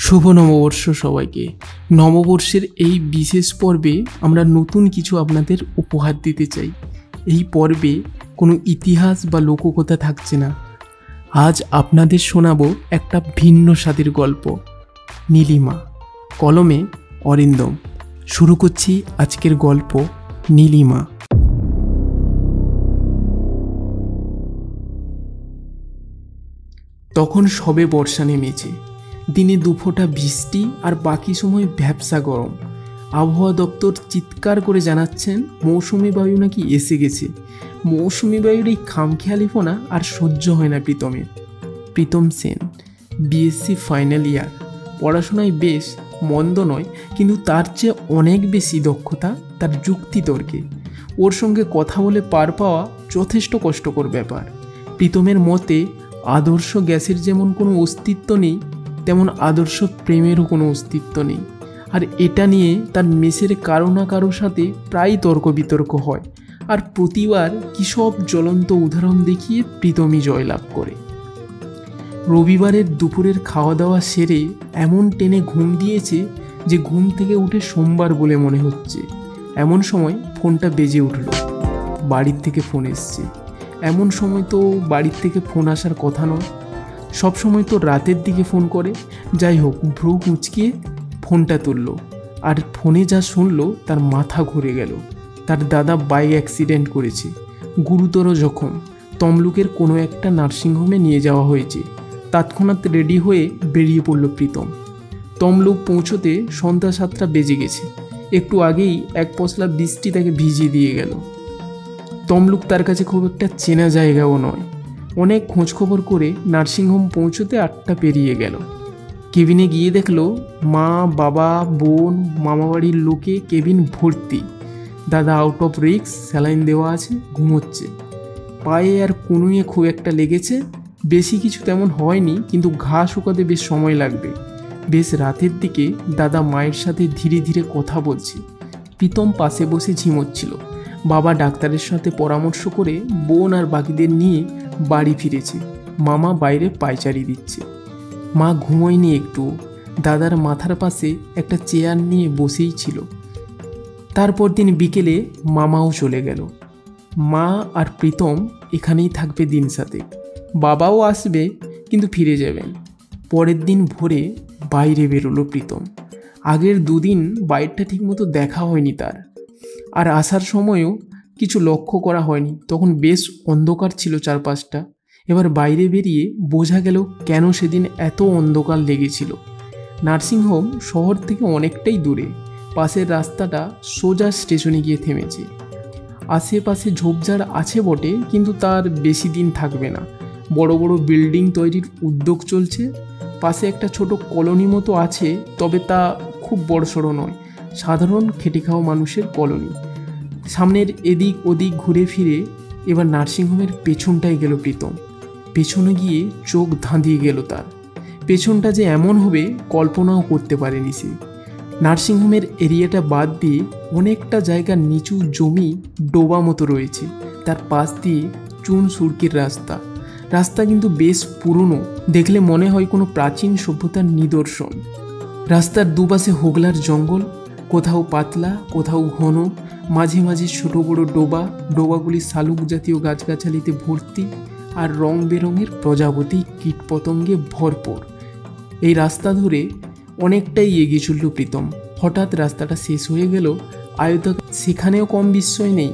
শুভ নববর্ষ সবাইকে। নববর্ষের এই বিশেষ পর্বে আমরা নতুন কিছু আপনাদের উপহার দিতে চাই। এই পর্বে কোনো ইতিহাস বা লোককথা থাকছে না। আজ আপনাদের শোনাবো একটা ভিন্ন স্বাদের গল্প, নীলিমা। কলমে অরিন্দম। শুরু করছি আজকের গল্প, নীলিমা। তখন সবে বর্ষা নেমেছে। দিনে দুফোঁটা বৃষ্টি আর বাকি সময় ভ্যাপসা গরম। আবহাওয়া দপ্তর চিৎকার করে জানাচ্ছেন মৌসুমি বায়ু নাকি এসে গেছে। মৌসুমি বায়ুর এই খামখেয়ালিপনা আর সহ্য হয় না প্রীতমের। Pritam Sen, BSc final year. পড়াশোনায় বেশ মন্দ নয়, কিন্তু তার চেয়ে অনেক বেশি দক্ষতা তার যুক্তিতর্কে। ওর সঙ্গে কথা বলে পার পাওয়া যথেষ্ট কষ্টকর ব্যাপার। প্রীতমের মতে আদর্শ গ্যাসের যেমন কোনো অস্তিত্ব নেই, তেমন আদর্শ প্রেমেরও কোনো অস্তিত্ব নেই। আর এটা নিয়ে তার মেসের কারো না কারোর সাথে প্রায় তর্ক বিতর্ক হয়, আর প্রতিবার কী সব জ্বলন্ত উদাহরণ দেখিয়ে প্রীতমই জয়লাভ করে। রবিবারের দুপুরের খাওয়া দাওয়া সেরে এমন টেনে ঘুম দিয়েছে যে ঘুম থেকে উঠে সোমবার বলে মনে হচ্ছে। এমন সময় ফোনটা বেজে উঠল। বাড়ির থেকে ফোন এসছে। এমন সময় তো বাড়ির থেকে ফোন আসার কথা নয়। সব সময় তো রাতের দিকে ফোন করে। যাই হোক, ভ্রু কুঁচকিয়ে ফোনটা তুলল, আর ফোনে যা শুনল তার মাথা ঘুরে গেল। তার দাদা বাইক অ্যাক্সিডেন্ট করেছে, গুরুতর জখম। তমলুকের কোনো একটা নার্সিংহোমে নিয়ে যাওয়া হয়েছে। তৎক্ষণাৎ রেডি হয়ে বেরিয়ে পড়ল প্রীতম। তমলুক পৌঁছতে সন্ধ্যা 7টা বেজে গেছে। একটু আগেই এক পশলা বৃষ্টি তাকে ভিজিয়ে দিয়ে গেল। তমলুক তার কাছে খুব একটা চেনা জায়গাও নয়। অনেক খোঁজখবর করে নার্সিংহোম পৌঁছতে 8টা পেরিয়ে গেল। কেবিনে গিয়ে দেখলো মা, বাবা, বোন, মামাবাড়ির লোকে কেবিন ভর্তি। দাদা আউট অফ রিস্ক, স্যালাইন দেওয়া আছে, ঘুমোচ্ছে। পায়ে আর কনুইয়ে খুব একটা লেগেছে, বেশি কিছু তেমন হয়নি, কিন্তু ঘা শুকাতে বেশ সময় লাগবে। বেশ রাতের দিকে দাদা মায়ের সাথে ধীরে ধীরে কথা বলছে। প্রীতম পাশে বসে ঝিমোচ্ছিল। বাবা ডাক্তারের সাথে পরামর্শ করে বোন আর বাকিদের নিয়ে বাড়ি ফিরেছে। মামা বাইরে পায়চারি দিচ্ছে। মা ঘুমোয়নি একটু। দাদার মাথার পাশে একটা চেয়ার নিয়ে বসেই ছিল। তারপর দিন বিকেলে মামাও চলে গেল। মা আর প্রীতম এখানেই থাকবে দিন সাথে। বাবাও আসবে, কিন্তু ফিরে যাবেন। পরের দিন ভোরে বাইরে বেরোলো প্রীতম। আগের দুদিন বাইরটা ঠিকমতো দেখা হয়নি তার, আর আসার সময়ও কিছু লক্ষ্য করা হয়নি। তখন বেশ অন্ধকার ছিল চারপাশটা। এবার বাইরে বেরিয়ে বোঝা গেল কেন সেদিন এত অন্ধকার লেগেছিল। নার্সিংহোম শহর থেকে অনেকটাই দূরে। পাশের রাস্তাটা সোজা স্টেশনে গিয়ে থেমেছে। আশেপাশে ঝোপঝাড় আছে বটে, কিন্তু তার বেশি দিন থাকবে না। বড় বড় বিল্ডিং তৈরির উদ্যোগ চলছে। পাশে একটা ছোট কলোনি মতো আছে, তবে তা খুব বড়সড় নয়। সাধারণ খেটে খাওয়া মানুষের কলোনি। সামনের এদিক ওদিক ঘুরে ফিরে এবার নার্সিংহোমের পেছনটায় গেল প্রীতম। পেছনে গিয়ে চোখ ধাঁধিয়ে গেল তার। পেছনটা যে এমন হবে কল্পনাও করতে পারেনি সে। নার্সিংহোমের এরিয়াটা বাদ দিয়ে অনেকটা জায়গা নিচু জমি ডোবা মতো রয়েছে। তার পাশ দিয়ে চুন সুরকির রাস্তা। রাস্তা কিন্তু বেশ পুরনো, দেখলে মনে হয় কোনো প্রাচীন সভ্যতার নিদর্শন। রাস্তার দুপাশে হোগলার জঙ্গল, কোথাও পাতলা, কোথাও ঘন, মাঝে মাঝে ছোট বড় ডোবা। ডোবাগুলি শালুক জাতীয় গাছগাছালিতে ভর্তি, আর রং বেরঙের প্রজাপতি কীটপতঙ্গে ভরপুর। এই রাস্তা ধরে অনেকটাই এগিয়ে চলল প্রীতম। হঠাৎ রাস্তাটা শেষ হয়ে গেল। সেখানেও কম বিস্ময় নেই।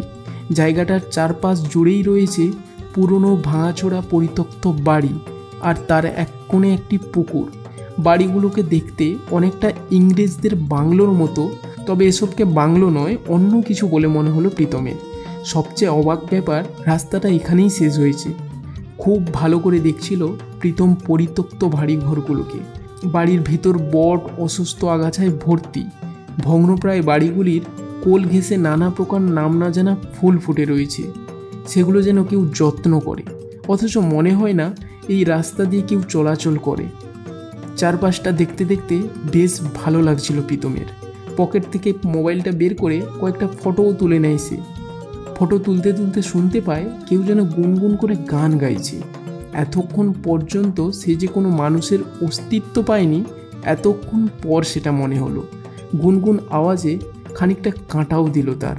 জায়গাটার চারপাশ জুড়েই রয়েছে পুরনো ভাঙাচোরা পরিত্যক্ত বাড়ি, আর তার এক কোণে একটি পুকুর। বাড়িগুলোকে দেখতে অনেকটা ইংরেজদের বাংলোর মতো, তবে এসবকে বাংলো নয়, অন্য কিছু বলে মনে হলো প্রীতমের। সবচেয়ে অবাক ব্যাপার, রাস্তাটা এখানেই শেষ হয়েছে। খুব ভালো করে দেখছিল প্রীতম পরিত্যক্ত বাড়ি ঘরগুলোকে। বাড়ির ভেতর বট অসুস্থ আগাছায় ভর্তি। ভগ্নপ্রায় বাড়িগুলির কোল ঘেঁষে নানা প্রকার নাম না জানা ফুল ফুটে রয়েছে। সেগুলো যেন কেউ যত্ন করে, অথচ মনে হয় না এই রাস্তা দিয়ে কেউ চলাচল করে। চারপাশটা দেখতে দেখতে বেশ ভালো লাগছিল প্রীতমের। পকেট থেকে মোবাইলটা বের করে কয়েকটা ফটোও তুলে নেয় সে। ফটো তুলতে তুলতে শুনতে পায় কেউ যেন গুনগুন করে গান গাইছে। এতক্ষণ পর্যন্ত সে যে কোনো মানুষের অস্তিত্ব পায়নি এতক্ষণ পর সেটা মনে হলো। গুনগুন আওয়াজে খানিকটা কাঁটাও দিল তার।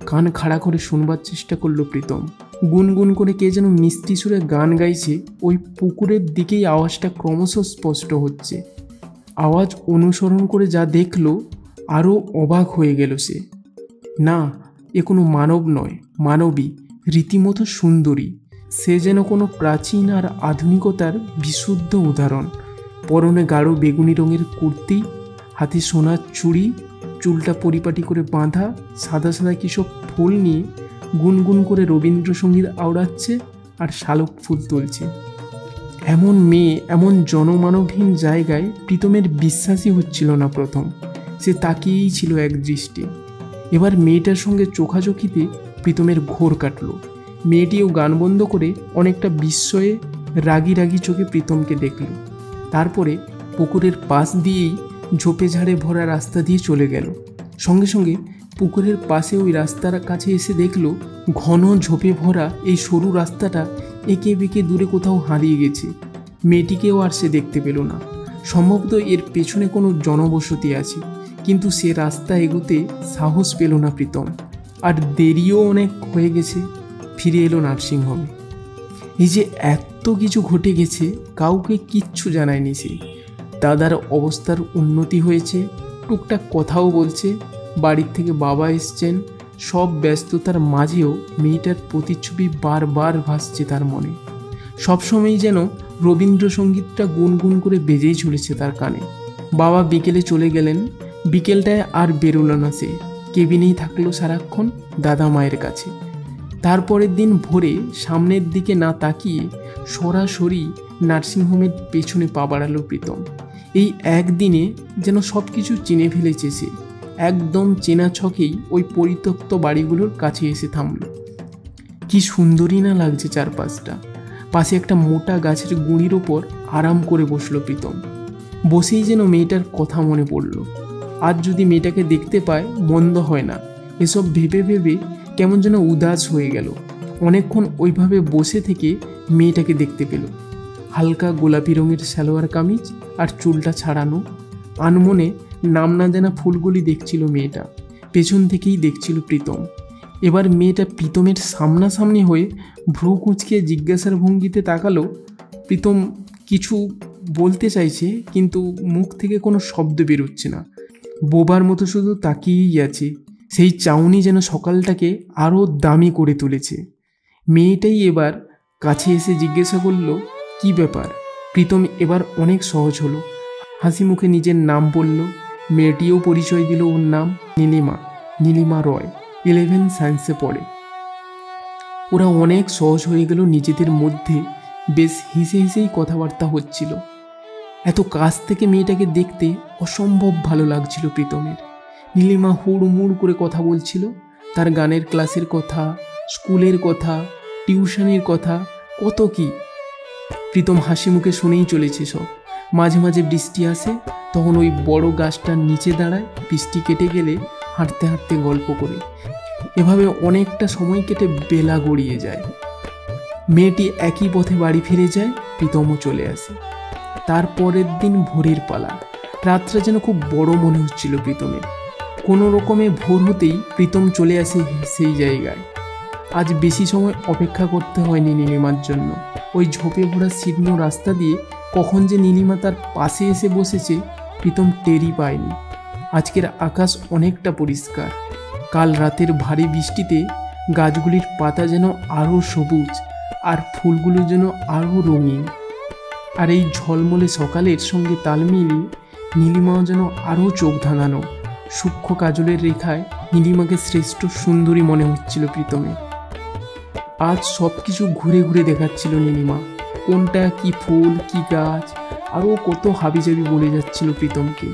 কান খাড়া করে শুনবার চেষ্টা করলো প্রীতম। গুনগুন করে কে যেন মিষ্টি সুরে গান গাইছে। ওই পুকুরের দিকেই আওয়াজটা ক্রমশ স্পষ্ট হচ্ছে। আওয়াজ অনুসরণ করে যা দেখলো, আরও অবাক হয়ে গেল সে। না, এ কোনো মানব নয়, মানবী, রীতিমতো সুন্দরী। সে যেন কোনো প্রাচীন আর আধুনিকতার বিশুদ্ধ উদাহরণ। পরনে গাঢ় বেগুনি রঙের কুর্তি, হাতে সোনার চুড়ি, চুলটা পরিপাটি করে বাঁধা, সাদা সাদা কিসব ফুল নিয়ে গুনগুন করে রবীন্দ্রসঙ্গীত আওড়াচ্ছে আর শালক ফুল তুলছে। এমন মেয়ে এমন জনমানবহীন জায়গায় প্রীতমের বিশ্বাসই হচ্ছিল না প্রথম। সে তাকিয়েই ছিল এক দৃষ্টি। এবার মেয়েটার সঙ্গে চোখাচোখিতে প্রীতমের ঘোর কাটল। মেয়েটিও গান বন্ধ করে অনেকটা বিস্ময়ে রাগি রাগি চোখে প্রীতমকে দেখল। তারপরে পুকুরের পাশ দিয়েই ঝোপে ঝাড়ে ভরা রাস্তা দিয়ে চলে গেল। সঙ্গে সঙ্গে পুকুরের পাশে ওই রাস্তার কাছে এসে দেখল ঘন ঝোপে ভরা এই সরু রাস্তাটা এঁকে বেঁকে দূরে কোথাও হারিয়ে গেছে। মেয়েটিকেও আর সে দেখতে পেল না। সম্ভবত এর পেছনে কোনো জনবসতি আছে, কিন্তু সে রাস্তা এগোতে সাহস পেল না প্রীতম। আর দেরিও অনেক হয়ে গেছে। ফিরে এলো নার্সিংহোমে। এই যে এত কিছু ঘটে গেছে, কাউকে কিচ্ছু জানায়নি সে। দাদার অবস্থার উন্নতি হয়েছে, টুকটাক কথাও বলছে, বাড়ির থেকে বাবা এসছেন। সব ব্যস্ততার মাঝেও মেয়েটার প্রতিচ্ছবি বারবার ভাসছে তার মনে। সবসময়ই যেন রবীন্দ্রসঙ্গীতটা গুনগুন করে বেজেই চলেছে তার কানে। বাবা বিকেলে চলে গেলেন। বিকেলটায় আর বেরোলো না সে, কেবিনেই থাকলো সারাক্ষণ দাদা মায়ের কাছে। তারপরের দিন ভোরে সামনের দিকে না তাকিয়ে সরাসরি নার্সিংহোমের পেছনে পা বাড়ালো প্রীতম। এই একদিনে যেন সব কিছু চিনে ফেলেছে সে। একদম চেনা ছকেই ওই পরিত্যক্ত বাড়িগুলোর কাছে এসে থামল। কি সুন্দরই না লাগছে চারপাশটা। পাশে একটা মোটা গাছের গুঁড়ির ওপর আরাম করে বসলো প্রীতম। বসেই যেন মেয়েটার কথা মনে পড়ল। আজ যদি মেয়েটাকে দেখতে পায় মন্দ হয় না, এসব ভেবে ভেবে কেমন যেন উদাস হয়ে গেল। অনেকক্ষণ ওইভাবে বসে থেকে মেয়েটাকে দেখতে পেল। হালকা গোলাপি রঙের সালোয়ার কামিজ আর চুলটা ছাড়ানো। আনমনে নাম না জানা ফুলগুলি দেখছিল মেয়েটা। পেছন থেকেই দেখছিল প্রীতম। এবার মেয়েটা প্রীতমের সামনাসামনি হয়ে ভ্রু কুঁচকে জিজ্ঞাসার ভঙ্গিতে তাকালো। প্রীতম কিছু বলতে চাইছে, কিন্তু মুখ থেকে কোনো শব্দ বেরোচ্ছে না। বোবার মতো শুধু তাকিয়েই আছে। সেই চাউনি যেন সকালটাকে আরও দামি করে তুলেছে। মেয়েটাই এবার কাছে এসে জিজ্ঞাসা করলো, কি ব্যাপার? প্রীতম এবার অনেক সহজ হলো। হাসি মুখে নিজের নাম বলল। মেয়েটিও পরিচয় দিল ওর নাম নীলিমা, নীলিমা রয়। 11 সায়েন্সে পড়ে। ওরা অনেক সহজ হয়ে গেল নিজেদের মধ্যে। বেশ হেসে হেসেই কথাবার্তা হচ্ছিল। এত কাছ থেকে মেয়েটাকে দেখতে অসম্ভব ভালো লাগছিল প্রীতমের। নীলিমা হুড়মুড় করে কথা বলছিল, তার গানের ক্লাসের কথা, স্কুলের কথা, টিউশনের কথা, কত কি। প্রীতম হাসি মুখে শুনেই চলেছে সব। মাঝে মাঝে বৃষ্টি আসে, তখন ওই বড় গাছটার নিচে দাঁড়ায়, বৃষ্টি কেটে গেলে হাঁটতে হাঁটতে গল্প করে। এভাবে অনেকটা সময় কেটে বেলা গড়িয়ে যায়। মেয়েটি একই পথে বাড়ি ফিরে যায়, প্রীতমও চলে আসে। তারপরের দিন ভোরের পালা। রাতটা যেন খুব বড় মনে হচ্ছিল প্রীতমের। কোনো রকমে ভোর হতেই প্রীতম চলে আসে সেই জায়গায়। আজ বেশি সময় অপেক্ষা করতে হয়নি নীলিমার জন্য। ওই ঝোপে ভরা শীর্ণ রাস্তা দিয়ে কখন যে নীলিমা তার পাশে এসে বসেছে প্রীতম টেরই পায়নি। আজকের আকাশ অনেকটা পরিষ্কার। কাল রাতের ভারী বৃষ্টিতে গাছগুলির পাতা যেন আরও সবুজ, আর ফুলগুলো যেন আরও রঙিন। আর এই ঝলমলে সকালের সঙ্গে তাল মিলিয়ে নীলিমাও যেন আরও চোখ ধাঁধানো। সূক্ষ্ম কাজলের রেখায় নীলিমাকে শ্রেষ্ঠ সুন্দরী মনে হচ্ছিল প্রীতমে। আজ সব কিছু ঘুরে ঘুরে দেখাচ্ছিল নীলিমা। কোনটা কি ফুল, কি গাছ, আরও কত হাবিজাবি বলে যাচ্ছিল প্রীতমকে।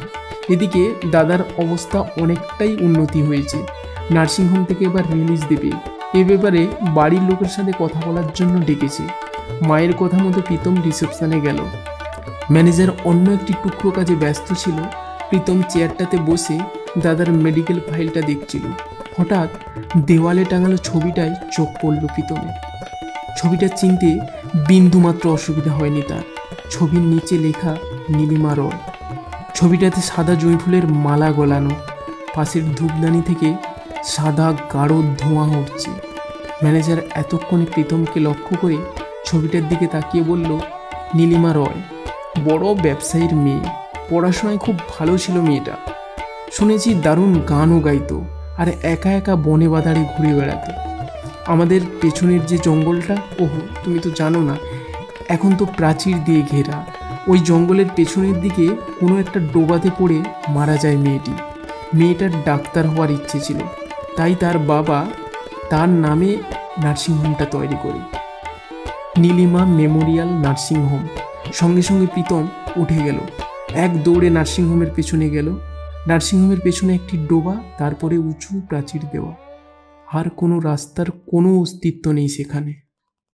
এদিকে দাদার অবস্থা অনেকটাই উন্নতি হয়েছে। নার্সিংহোম থেকে এবার রিলিজ দেবে। এ ব্যাপারে বাড়ির লোকের সাথে কথা বলার জন্য ডেকেছে। মায়ের কথা মতো প্রীতম রিসেপশনে গেল। ম্যানেজার অন্য একটি টুকরো কাজে ব্যস্ত ছিল। প্রীতম চেয়ারটাতে বসে দাদার মেডিকেল ফাইলটা দেখছিল। হঠাৎ দেওয়ালে টাঙালো ছবিটায় চোখ পড়ল প্রীতমের। ছবিটা চিনতে বিন্দুমাত্র অসুবিধা হয়নি তার। ছবির নিচে লেখা নীলিমা রয়। ছবিটাতে সাদা জুঁই ফুলের মালা গলানো, পাশের ধূপদানি থেকে সাদা গাঢ় ধোঁয়া উঠছে। ম্যানেজার এতক্ষণে প্রীতমকে লক্ষ্য করে ছবিটার দিকে তাকিয়ে বলল, নীলিমা রয়, বড় ব্যবসায়ীর মেয়ে, পড়াশোনায় খুব ভালো ছিল মেয়েটা। শুনেছি দারুণ গানও গাইতো, আর একা একা বনে বাদারে ঘুরে বেড়াতো। আমাদের পেছনের যে জঙ্গলটা, ওহো তুমি তো জানো না, এখন তো প্রাচীর দিয়ে ঘেরা। ওই জঙ্গলের পেছনের দিকে কোনো একটা ডোবাতে পড়ে মারা যায় মেয়েটি। মেয়েটার ডাক্তার হওয়ার ইচ্ছে ছিল, তাই তার বাবা তার নামে নার্সিংহোমটা তৈরি করে, নীলিমা মেমোরিয়াল নার্সিংহোম। সঙ্গে সঙ্গে প্রীতম উঠে গেল, এক দৌড়ে নার্সিংহোমের পেছনে গেল। নার্সিংহোমের পেছনে একটি ডোবা, তারপরে উঁচু প্রাচীর দেওয়া, আর কোনো রাস্তার কোনো অস্তিত্ব নেই সেখানে।